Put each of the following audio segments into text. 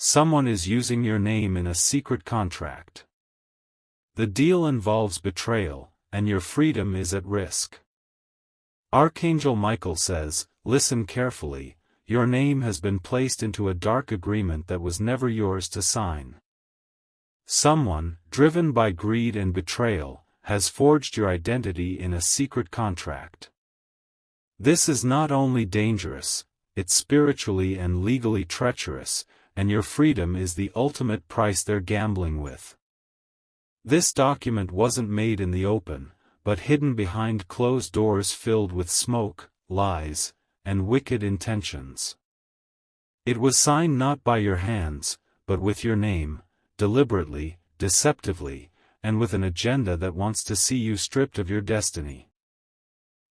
Someone is using your name in a secret contract. The deal involves betrayal, and your freedom is at risk. Archangel Michael says, listen carefully, your name has been placed into a dark agreement that was never yours to sign. Someone, driven by greed and betrayal, has forged your identity in a secret contract. This is not only dangerous, it's spiritually and legally treacherous, and your freedom is the ultimate price they're gambling with. This document wasn't made in the open, but hidden behind closed doors filled with smoke, lies, and wicked intentions. It was signed not by your hands, but with your name, deliberately, deceptively, and with an agenda that wants to see you stripped of your destiny.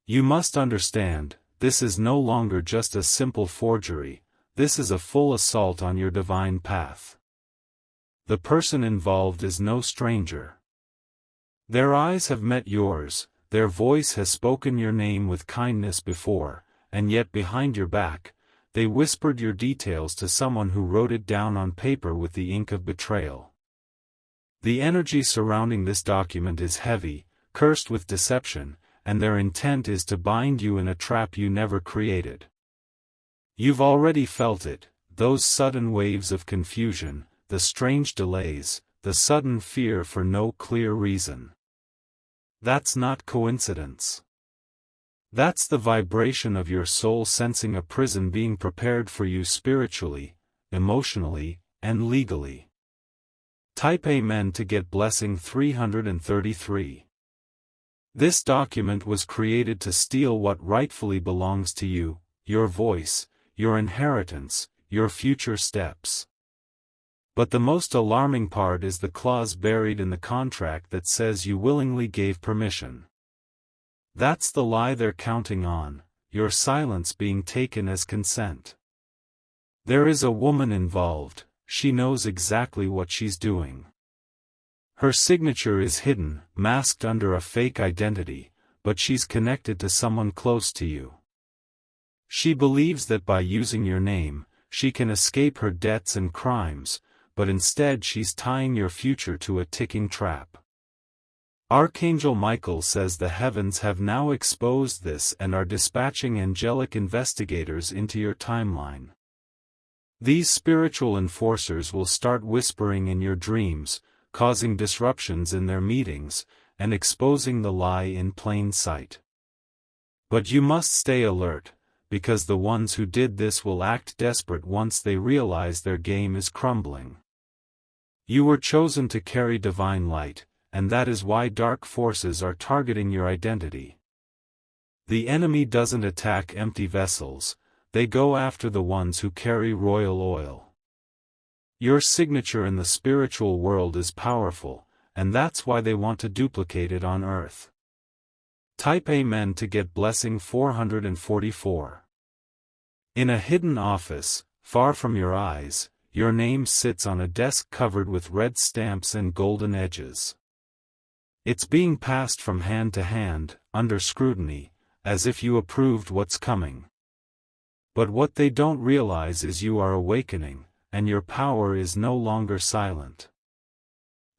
You must understand, this is no longer just a simple forgery, this is a full assault on your divine path. The person involved is no stranger. Their eyes have met yours, their voice has spoken your name with kindness before, and yet behind your back, they whispered your details to someone who wrote it down on paper with the ink of betrayal. The energy surrounding this document is heavy, cursed with deception, and their intent is to bind you in a trap you never created. You've already felt it, those sudden waves of confusion, the strange delays, the sudden fear for no clear reason. That's not coincidence. That's the vibration of your soul sensing a prison being prepared for you spiritually, emotionally, and legally. Type Amen to get blessing 333. This document was created to steal what rightfully belongs to you, your voice, your inheritance, your future steps. But the most alarming part is the clause buried in the contract that says you willingly gave permission. That's the lie they're counting on, your silence being taken as consent. There is a woman involved, she knows exactly what she's doing. Her signature is hidden, masked under a fake identity, but she's connected to someone close to you. She believes that by using your name, she can escape her debts and crimes, but instead she's tying your future to a ticking trap. Archangel Michael says the heavens have now exposed this and are dispatching angelic investigators into your timeline. These spiritual enforcers will start whispering in your dreams, causing disruptions in their meetings, and exposing the lie in plain sight. But you must stay alert, because the ones who did this will act desperate once they realize their game is crumbling. You were chosen to carry divine light, and that is why dark forces are targeting your identity. The enemy doesn't attack empty vessels, they go after the ones who carry royal oil. Your signature in the spiritual world is powerful, and that's why they want to duplicate it on earth. Type Amen to get blessing 444. In a hidden office, far from your eyes, your name sits on a desk covered with red stamps and golden edges. It's being passed from hand to hand, under scrutiny, as if you approved what's coming. But what they don't realize is you are awakening, and your power is no longer silent.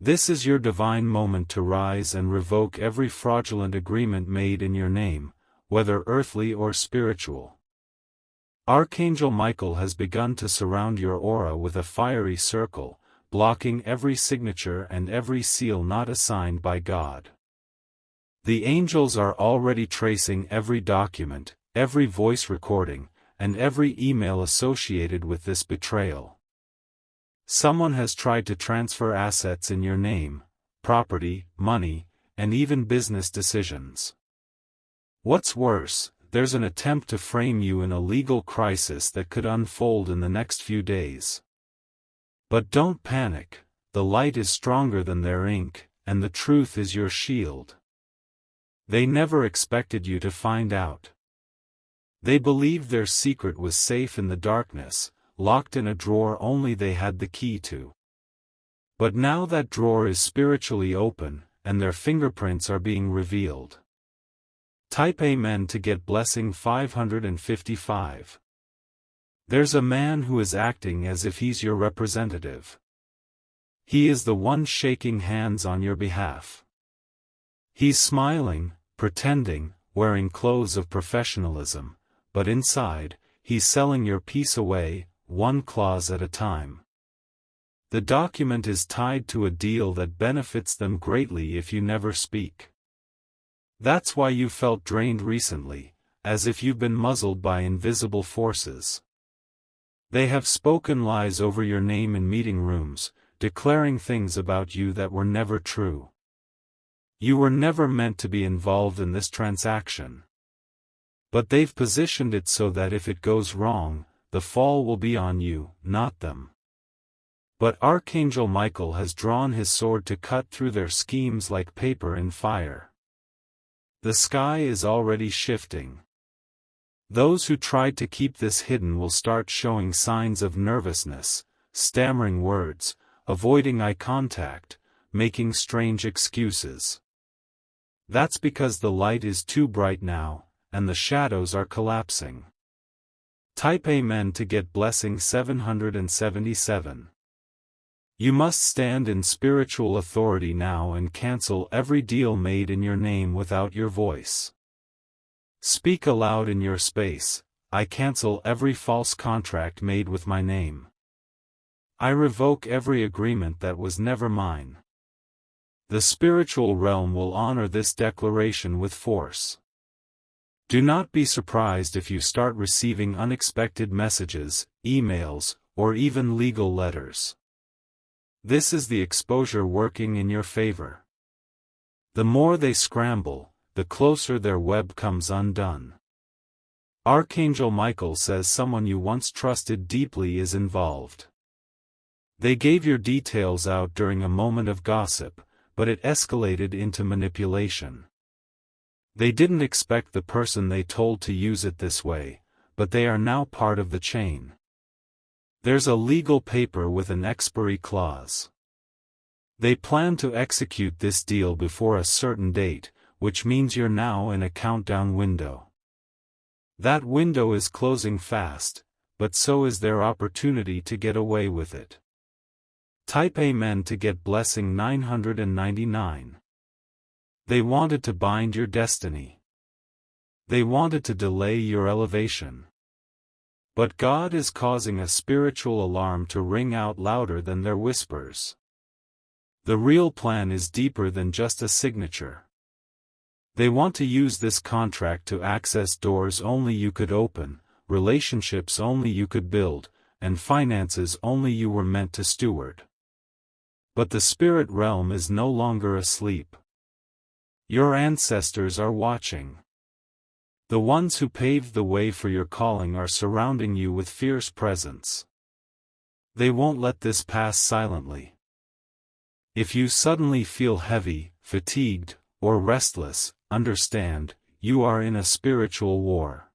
This is your divine moment to rise and revoke every fraudulent agreement made in your name, whether earthly or spiritual. Archangel Michael has begun to surround your aura with a fiery circle, blocking every signature and every seal not assigned by God. The angels are already tracing every document, every voice recording, and every email associated with this betrayal. Someone has tried to transfer assets in your name, property, money, and even business decisions. What's worse, there's an attempt to frame you in a legal crisis that could unfold in the next few days. But don't panic, the light is stronger than their ink, and the truth is your shield. They never expected you to find out. They believed their secret was safe in the darkness, locked in a drawer only they had the key to. But now that drawer is spiritually open, and their fingerprints are being revealed. Type Amen to get blessing 555. There's a man who is acting as if he's your representative. He is the one shaking hands on your behalf. He's smiling, pretending, wearing clothes of professionalism, but inside, he's selling your peace away, one clause at a time. The document is tied to a deal that benefits them greatly if you never speak. That's why you felt drained recently, as if you've been muzzled by invisible forces. They have spoken lies over your name in meeting rooms, declaring things about you that were never true. You were never meant to be involved in this transaction. But they've positioned it so that if it goes wrong, the fall will be on you, not them. But Archangel Michael has drawn his sword to cut through their schemes like paper in fire. The sky is already shifting. Those who tried to keep this hidden will start showing signs of nervousness, stammering words, avoiding eye contact, making strange excuses. That's because the light is too bright now, and the shadows are collapsing. Type Amen to get blessing 777. You must stand in spiritual authority now and cancel every deal made in your name without your voice. Speak aloud in your space, I cancel every false contract made with my name. I revoke every agreement that was never mine. The spiritual realm will honor this declaration with force. Do not be surprised if you start receiving unexpected messages, emails, or even legal letters. This is the exposure working in your favor. The more they scramble, the closer their web comes undone. Archangel Michael says someone you once trusted deeply is involved. They gave your details out during a moment of gossip, but it escalated into manipulation. They didn't expect the person they told to use it this way, but they are now part of the chain. There's a legal paper with an expiry clause. They plan to execute this deal before a certain date, which means you're now in a countdown window. That window is closing fast, but so is their opportunity to get away with it. Type Amen to get blessing 999. They wanted to bind your destiny. They wanted to delay your elevation. But God is causing a spiritual alarm to ring out louder than their whispers. The real plan is deeper than just a signature. They want to use this contract to access doors only you could open, relationships only you could build, and finances only you were meant to steward. But the spirit realm is no longer asleep. Your ancestors are watching. The ones who paved the way for your calling are surrounding you with fierce presence. They won't let this pass silently. If you suddenly feel heavy, fatigued, or restless, understand, you are in a spiritual war.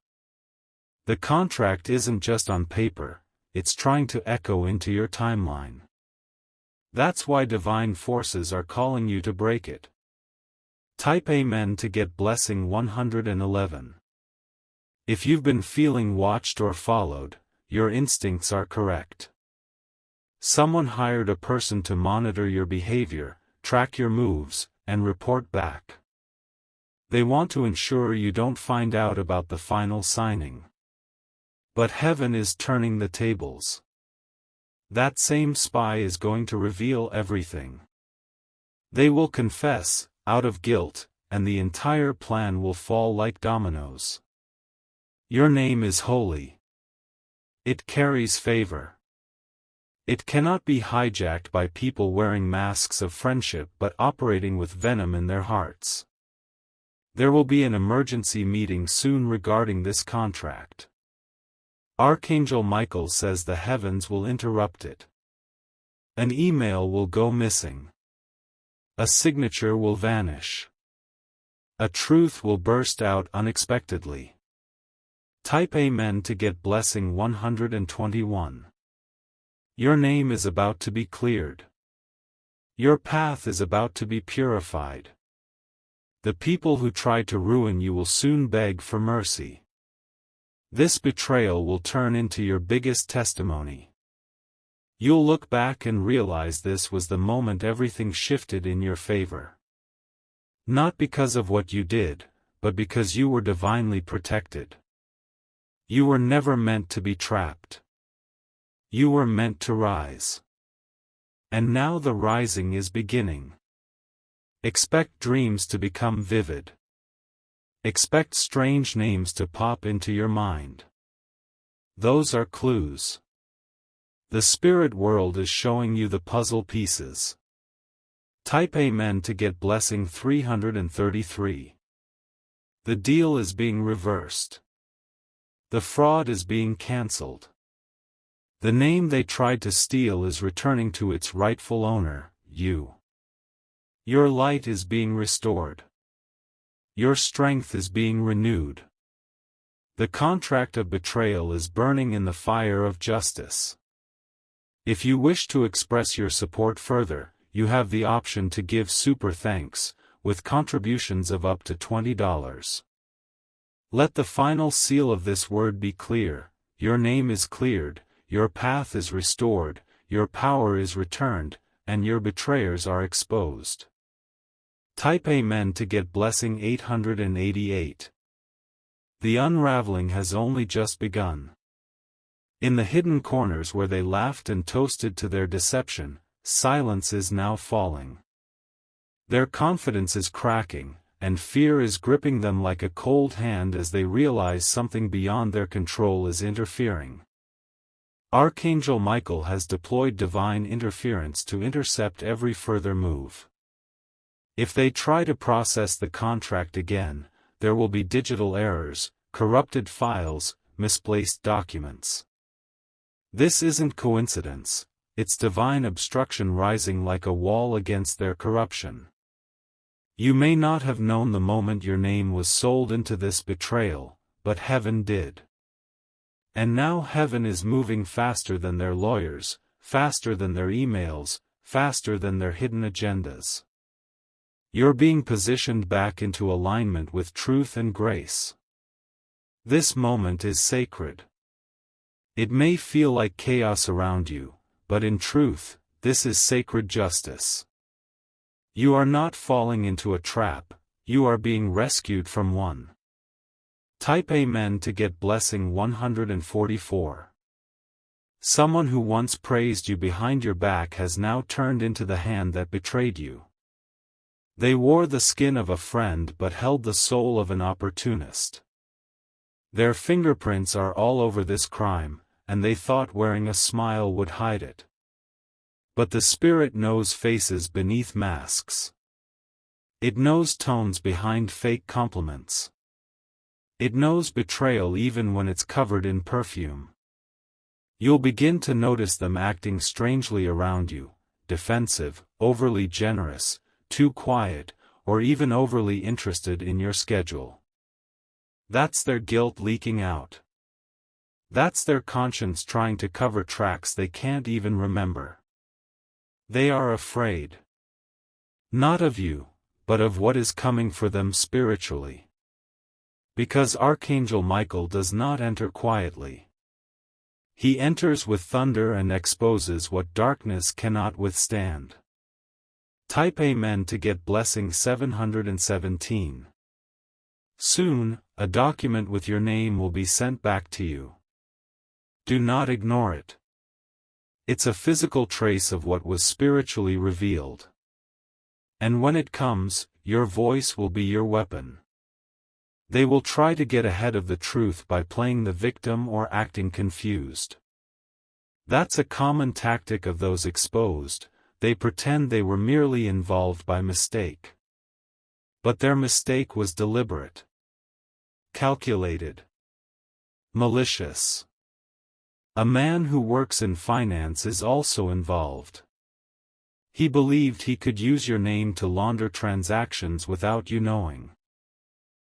The contract isn't just on paper, it's trying to echo into your timeline. That's why divine forces are calling you to break it. Type Amen to get blessing 111. If you've been feeling watched or followed, your instincts are correct. Someone hired a person to monitor your behavior, track your moves, and report back. They want to ensure you don't find out about the final signing. But heaven is turning the tables. That same spy is going to reveal everything. They will confess, out of guilt, and the entire plan will fall like dominoes. Your name is holy. It carries favor. It cannot be hijacked by people wearing masks of friendship but operating with venom in their hearts. There will be an emergency meeting soon regarding this contract. Archangel Michael says the heavens will interrupt it. An email will go missing. A signature will vanish. A truth will burst out unexpectedly. Type Amen to get blessing 121. Your name is about to be cleared. Your path is about to be purified. The people who tried to ruin you will soon beg for mercy. This betrayal will turn into your biggest testimony. You'll look back and realize this was the moment everything shifted in your favor. Not because of what you did, but because you were divinely protected. You were never meant to be trapped. You were meant to rise. And now the rising is beginning. Expect dreams to become vivid. Expect strange names to pop into your mind. Those are clues. The spirit world is showing you the puzzle pieces. Type Amen to get blessing 333. The deal is being reversed. The fraud is being cancelled. The name they tried to steal is returning to its rightful owner, you. Your light is being restored. Your strength is being renewed. The contract of betrayal is burning in the fire of justice. If you wish to express your support further, you have the option to give super thanks, with contributions of up to $20. Let the final seal of this word be clear: your name is cleared, your path is restored, your power is returned, and your betrayers are exposed. Type Amen to get blessing 888. The unraveling has only just begun. In the hidden corners where they laughed and toasted to their deception, silence is now falling. Their confidence is cracking, and fear is gripping them like a cold hand as they realize something beyond their control is interfering. Archangel Michael has deployed divine interference to intercept every further move. If they try to process the contract again, there will be digital errors, corrupted files, misplaced documents. This isn't coincidence, it's divine obstruction rising like a wall against their corruption. You may not have known the moment your name was sold into this betrayal, but heaven did. And now heaven is moving faster than their lawyers, faster than their emails, faster than their hidden agendas. You're being positioned back into alignment with truth and grace. This moment is sacred. It may feel like chaos around you, but in truth, this is sacred justice. You are not falling into a trap, you are being rescued from one. Type Amen to get blessing 144. Someone who once praised you behind your back has now turned into the hand that betrayed you. They wore the skin of a friend but held the soul of an opportunist. Their fingerprints are all over this crime, and they thought wearing a smile would hide it. But the spirit knows faces beneath masks. It knows tones behind fake compliments. It knows betrayal even when it's covered in perfume. You'll begin to notice them acting strangely around you, defensive, overly generous, too quiet, or even overly interested in your schedule. That's their guilt leaking out. That's their conscience trying to cover tracks they can't even remember. They are afraid. Not of you, but of what is coming for them spiritually. Because Archangel Michael does not enter quietly. He enters with thunder and exposes what darkness cannot withstand. Type Amen to get blessing 717. Soon, a document with your name will be sent back to you. Do not ignore it. It's a physical trace of what was spiritually revealed. And when it comes, your voice will be your weapon. They will try to get ahead of the truth by playing the victim or acting confused. That's a common tactic of those exposed. They pretend they were merely involved by mistake. But their mistake was deliberate, calculated, malicious. A man who works in finance is also involved. He believed he could use your name to launder transactions without you knowing.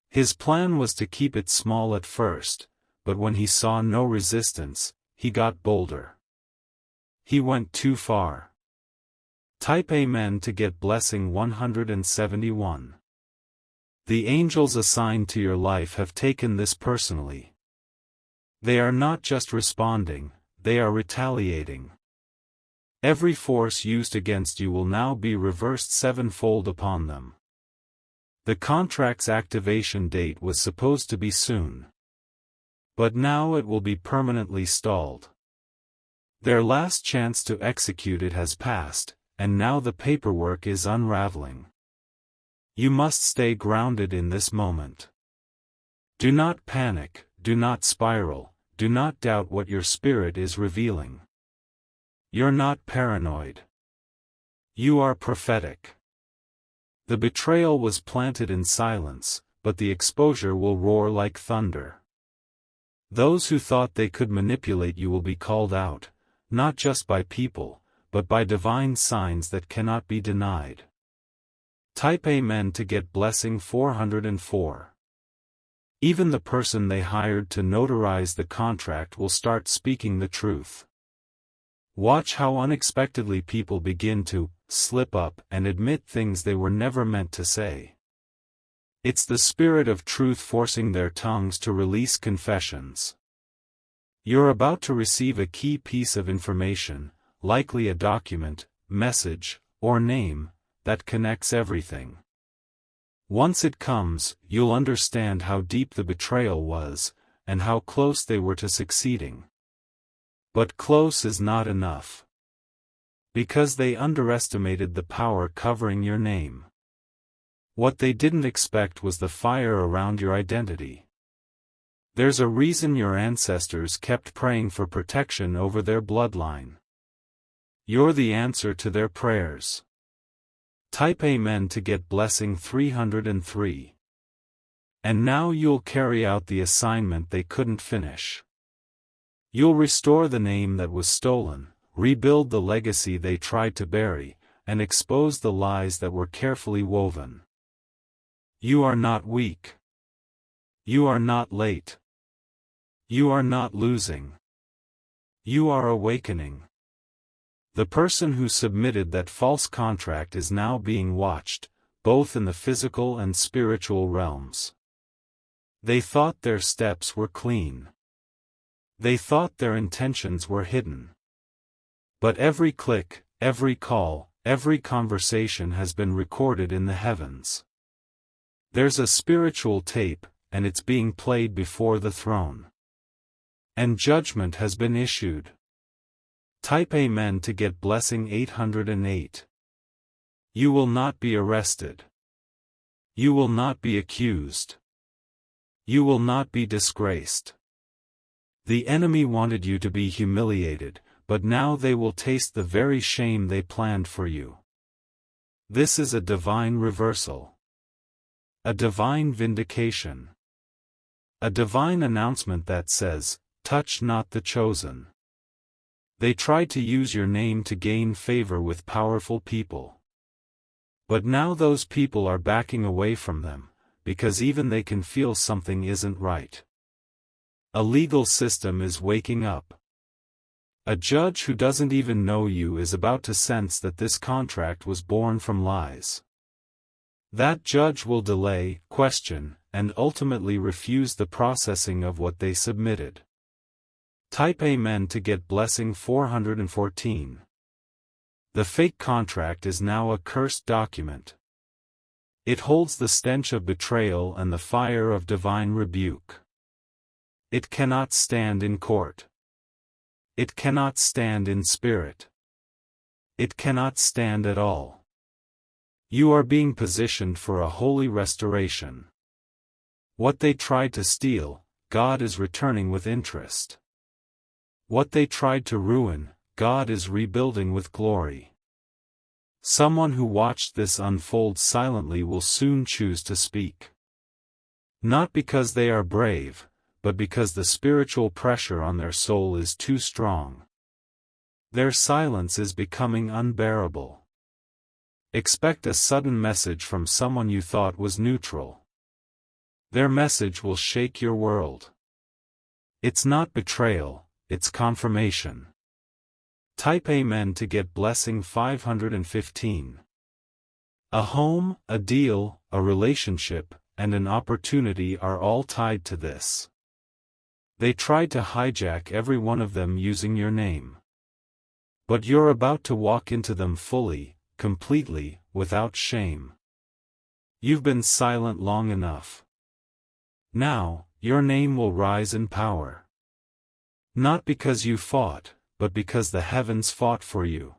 His plan was to keep it small at first, but when he saw no resistance, he got bolder. He went too far. Type Amen to get blessing 171. The angels assigned to your life have taken this personally. They are not just responding, they are retaliating. Every force used against you will now be reversed sevenfold upon them. The contract's activation date was supposed to be soon. But now it will be permanently stalled. Their last chance to execute it has passed, and now the paperwork is unraveling. You must stay grounded in this moment. Do not panic, do not spiral, do not doubt what your spirit is revealing. You're not paranoid. You are prophetic. The betrayal was planted in silence, but the exposure will roar like thunder. Those who thought they could manipulate you will be called out, not just by people, but by divine signs that cannot be denied. Type Amen to get blessing 404. Even the person they hired to notarize the contract will start speaking the truth. Watch how unexpectedly people begin to slip up and admit things they were never meant to say. It's the spirit of truth forcing their tongues to release confessions. You're about to receive a key piece of information, likely a document, message, or name, that connects everything. Once it comes, you'll understand how deep the betrayal was, and how close they were to succeeding. But close is not enough. Because they underestimated the power covering your name. What they didn't expect was the fire around your identity. There's a reason your ancestors kept praying for protection over their bloodline. You're the answer to their prayers. Type Amen to get blessing 303. And now you'll carry out the assignment they couldn't finish. You'll restore the name that was stolen, rebuild the legacy they tried to bury, and expose the lies that were carefully woven. You are not weak. You are not late. You are not losing. You are awakening. The person who submitted that false contract is now being watched, both in the physical and spiritual realms. They thought their steps were clean. They thought their intentions were hidden. But every click, every call, every conversation has been recorded in the heavens. There's a spiritual tape, and it's being played before the throne. And judgment has been issued. Type Amen to get blessing 808. You will not be arrested. You will not be accused. You will not be disgraced. The enemy wanted you to be humiliated, but now they will taste the very shame they planned for you. This is a divine reversal. A divine vindication. A divine announcement that says, "Touch not the chosen." They tried to use your name to gain favor with powerful people. But now those people are backing away from them, because even they can feel something isn't right. A legal system is waking up. A judge who doesn't even know you is about to sense that this contract was born from lies. That judge will delay, question, and ultimately refuse the processing of what they submitted. Type Amen to get blessing 414. The fake contract is now a cursed document. It holds the stench of betrayal and the fire of divine rebuke. It cannot stand in court. It cannot stand in spirit. It cannot stand at all. You are being positioned for a holy restoration. What they tried to steal, God is returning with interest. What they tried to ruin, God is rebuilding with glory. Someone who watched this unfold silently will soon choose to speak. Not because they are brave, but because the spiritual pressure on their soul is too strong. Their silence is becoming unbearable. Expect a sudden message from someone you thought was neutral. Their message will shake your world. It's not betrayal, it's confirmation. Type Amen to get blessing 515. A home, a deal, a relationship, and an opportunity are all tied to this. They tried to hijack every one of them using your name. But you're about to walk into them fully, completely, without shame. You've been silent long enough. Now, your name will rise in power. Not because you fought, but because the heavens fought for you.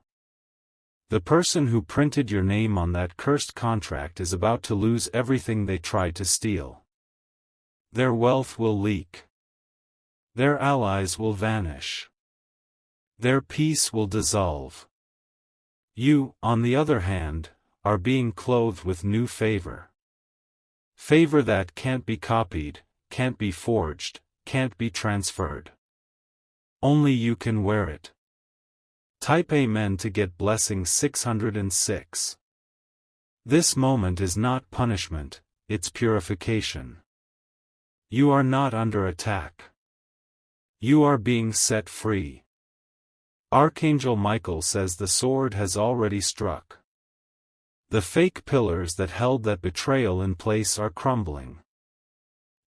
The person who printed your name on that cursed contract is about to lose everything they tried to steal. Their wealth will leak. Their allies will vanish. Their peace will dissolve. You, on the other hand, are being clothed with new favor. Favor that can't be copied, can't be forged, can't be transferred. Only you can wear it. Type Amen to get blessing 606. This moment is not punishment, it's purification. You are not under attack. You are being set free. Archangel Michael says the sword has already struck. The fake pillars that held that betrayal in place are crumbling.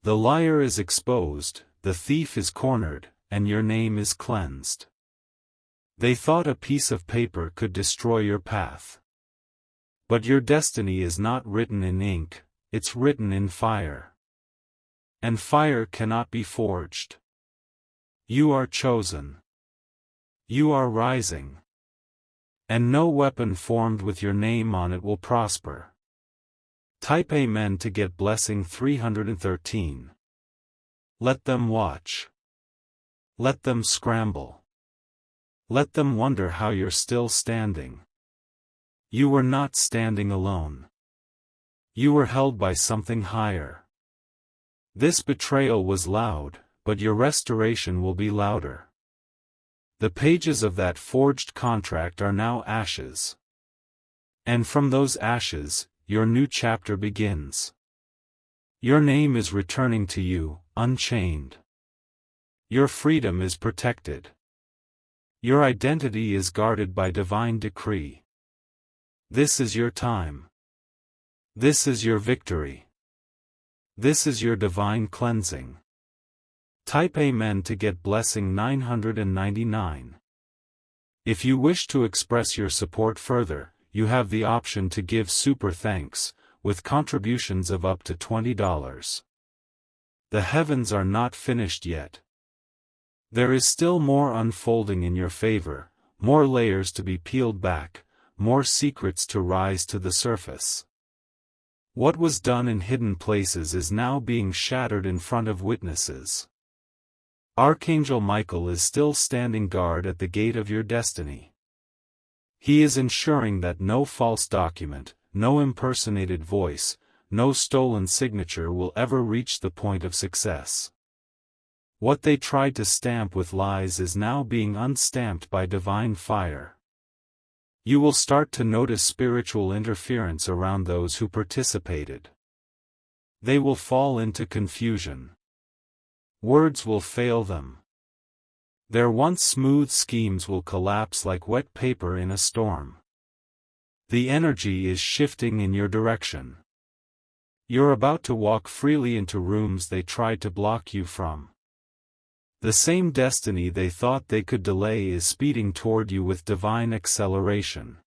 The liar is exposed, the thief is cornered, and your name is cleansed. They thought a piece of paper could destroy your path. But your destiny is not written in ink, it's written in fire. And fire cannot be forged. You are chosen. You are rising. And no weapon formed with your name on it will prosper. Type Amen to get blessing 313. Let them watch. Let them scramble. Let them wonder how you're still standing. You were not standing alone. You were held by something higher. This betrayal was loud, but your restoration will be louder. The pages of that forged contract are now ashes. And from those ashes, your new chapter begins. Your name is returning to you, unchained. Your freedom is protected. Your identity is guarded by divine decree. This is your time. This is your victory. This is your divine cleansing. Type Amen to get blessing 999. If you wish to express your support further, you have the option to give super thanks, with contributions of up to $20. The heavens are not finished yet. There is still more unfolding in your favor, more layers to be peeled back, more secrets to rise to the surface. What was done in hidden places is now being shattered in front of witnesses. Archangel Michael is still standing guard at the gate of your destiny. He is ensuring that no false document, no impersonated voice, no stolen signature will ever reach the point of success. What they tried to stamp with lies is now being unstamped by divine fire. You will start to notice spiritual interference around those who participated. They will fall into confusion. Words will fail them. Their once smooth schemes will collapse like wet paper in a storm. The energy is shifting in your direction. You're about to walk freely into rooms they tried to block you from. The same destiny they thought they could delay is speeding toward you with divine acceleration.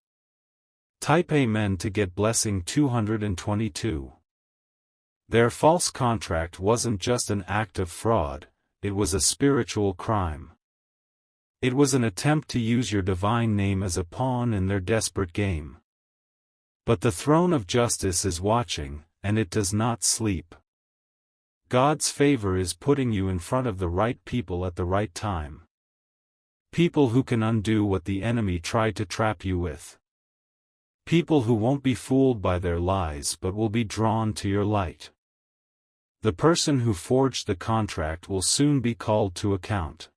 Type Amen to get blessing 222. Their false contract wasn't just an act of fraud, it was a spiritual crime. It was an attempt to use your divine name as a pawn in their desperate game. But the throne of justice is watching, and it does not sleep. God's favor is putting you in front of the right people at the right time. People who can undo what the enemy tried to trap you with. People who won't be fooled by their lies but will be drawn to your light. The person who forged the contract will soon be called to account.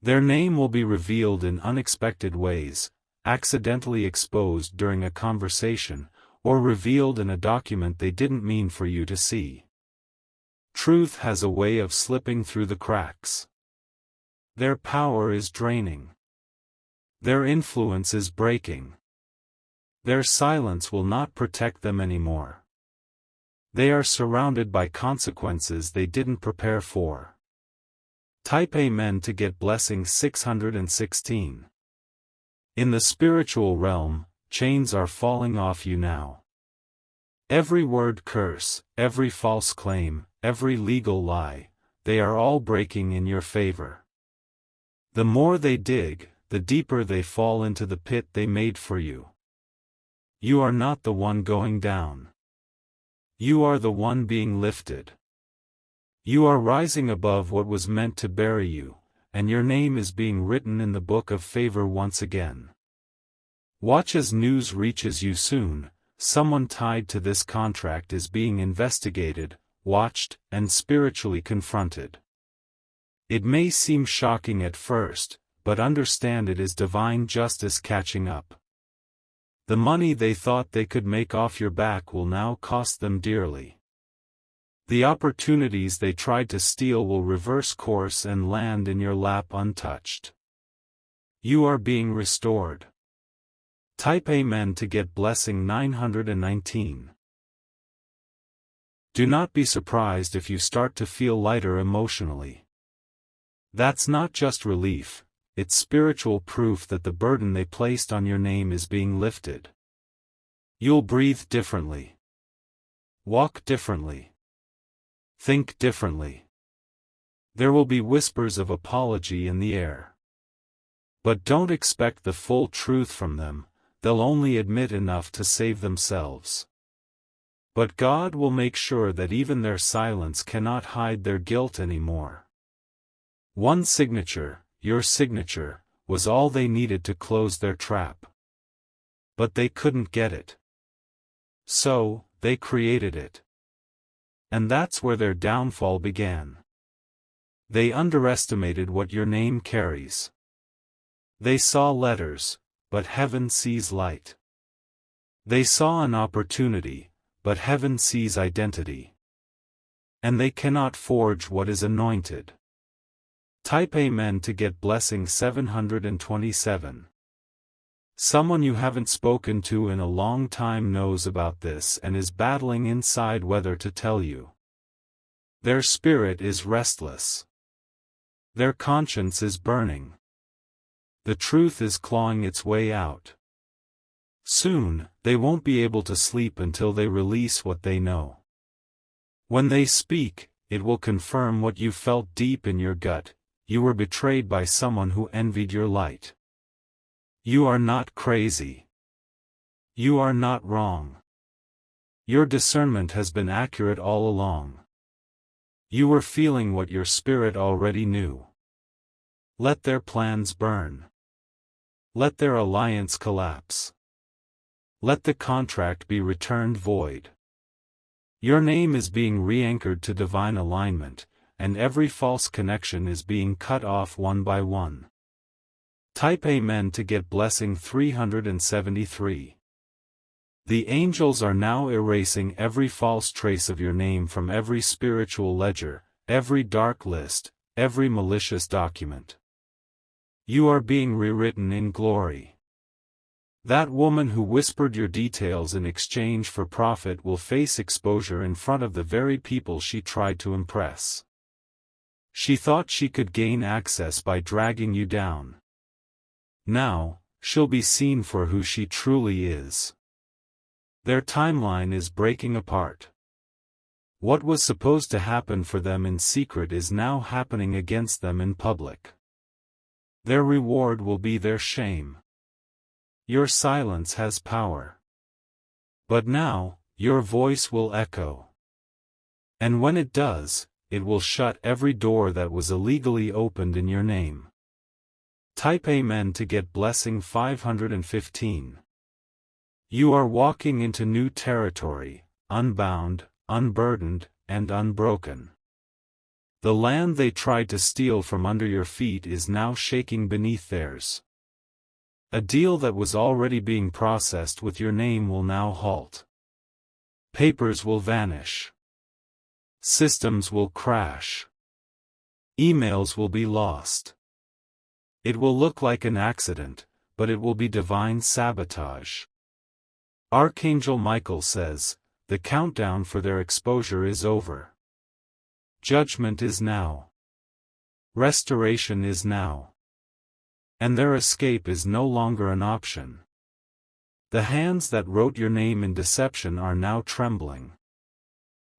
Their name will be revealed in unexpected ways, accidentally exposed during a conversation, or revealed in a document they didn't mean for you to see. Truth has a way of slipping through the cracks. Their power is draining. Their influence is breaking. Their silence will not protect them anymore. They are surrounded by consequences they didn't prepare for. Type Amen to get blessing 616. In the spiritual realm, chains are falling off you now. Every word curse, every false claim, every legal lie, they are all breaking in your favor. The more they dig, the deeper they fall into the pit they made for you. You are not the one going down. You are the one being lifted. You are rising above what was meant to bury you, and your name is being written in the book of favor once again. Watch as news reaches you soon. Someone tied to this contract is being investigated, watched, and spiritually confronted. It may seem shocking at first, but understand it is divine justice catching up. The money they thought they could make off your back will now cost them dearly. The opportunities they tried to steal will reverse course and land in your lap untouched. You are being restored. Type Amen to get blessing 919. Do not be surprised if you start to feel lighter emotionally. That's not just relief, it's spiritual proof that the burden they placed on your name is being lifted. You'll breathe differently. Walk differently. Think differently. There will be whispers of apology in the air. But don't expect the full truth from them, they'll only admit enough to save themselves. But God will make sure that even their silence cannot hide their guilt anymore. One signature, your signature, was all they needed to close their trap. But they couldn't get it. So, they created it. And that's where their downfall began. They underestimated what your name carries. They saw letters, but heaven sees light. They saw an opportunity, but heaven sees identity. And they cannot forge what is anointed. Type Amen to get blessing 727. Someone you haven't spoken to in a long time knows about this and is battling inside whether to tell you. Their spirit is restless. Their conscience is burning. The truth is clawing its way out. Soon, they won't be able to sleep until they release what they know. When they speak, it will confirm what you felt deep in your gut. You were betrayed by someone who envied your light. You are not crazy. You are not wrong. Your discernment has been accurate all along. You were feeling what your spirit already knew. Let their plans burn. Let their alliance collapse. Let the contract be returned void. Your name is being re-anchored to divine alignment, and every false connection is being cut off one by one. Type Amen to get blessing 373. The angels are now erasing every false trace of your name from every spiritual ledger, every dark list, every malicious document. You are being rewritten in glory. That woman who whispered your details in exchange for profit will face exposure in front of the very people she tried to impress. She thought she could gain access by dragging you down. Now, she'll be seen for who she truly is. Their timeline is breaking apart. What was supposed to happen for them in secret is now happening against them in public. Their reward will be their shame. Your silence has power. But now, your voice will echo. And when it does, it will shut every door that was illegally opened in your name. Type Amen to get blessing 515. You are walking into new territory, unbound, unburdened, and unbroken. The land they tried to steal from under your feet is now shaking beneath theirs. A deal that was already being processed with your name will now halt. Papers will vanish. Systems will crash. Emails will be lost. It will look like an accident, but it will be divine sabotage. Archangel Michael says, the countdown for their exposure is over. Judgment is now. Restoration is now. And their escape is no longer an option. The hands that wrote your name in deception are now trembling.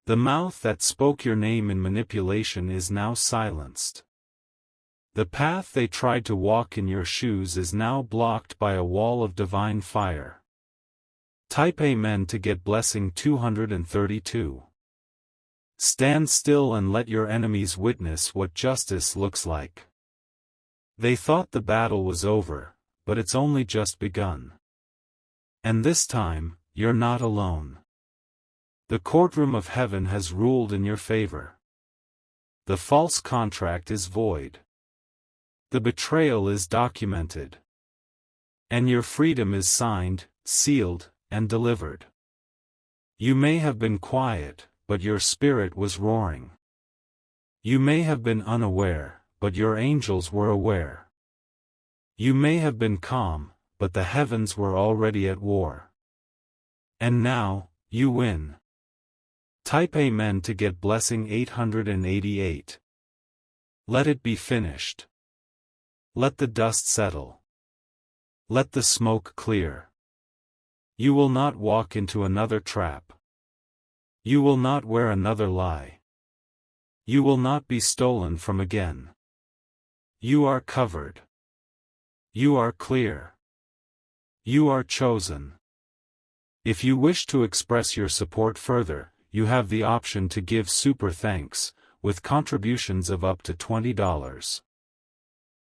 The mouth that spoke your name in manipulation is now silenced. The path they tried to walk in your shoes is now blocked by a wall of divine fire. Type Amen to get blessing 232. Stand still and let your enemies witness what justice looks like. They thought the battle was over, but it's only just begun. And this time, you're not alone. The courtroom of heaven has ruled in your favor. The false contract is void. The betrayal is documented. And your freedom is signed, sealed, and delivered. You may have been quiet, but your spirit was roaring. You may have been unaware, but your angels were aware. You may have been calm, but the heavens were already at war. And now, you win. Type Amen to get blessing 888. Let it be finished. Let the dust settle. Let the smoke clear. You will not walk into another trap. You will not wear another lie. You will not be stolen from again. You are covered. You are clear. You are chosen. If you wish to express your support further, you have the option to give super thanks, with contributions of up to $20.